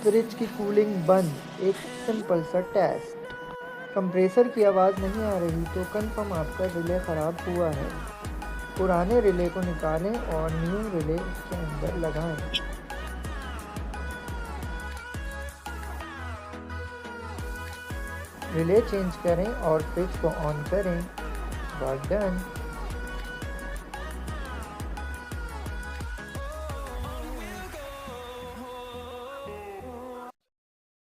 Fridge की cooling बंद, एक सिंपल सा टेस्ट। कंप्रेसर की आवाज़ नहीं आ रही तो कंफर्म आपका रिले ख़राब हुआ है। पुराने रिले को निकालें और न्यू रिले उसके अंदर लगाएं। रिले चेंज करें और फ्रिज को ऑन करें। Work done.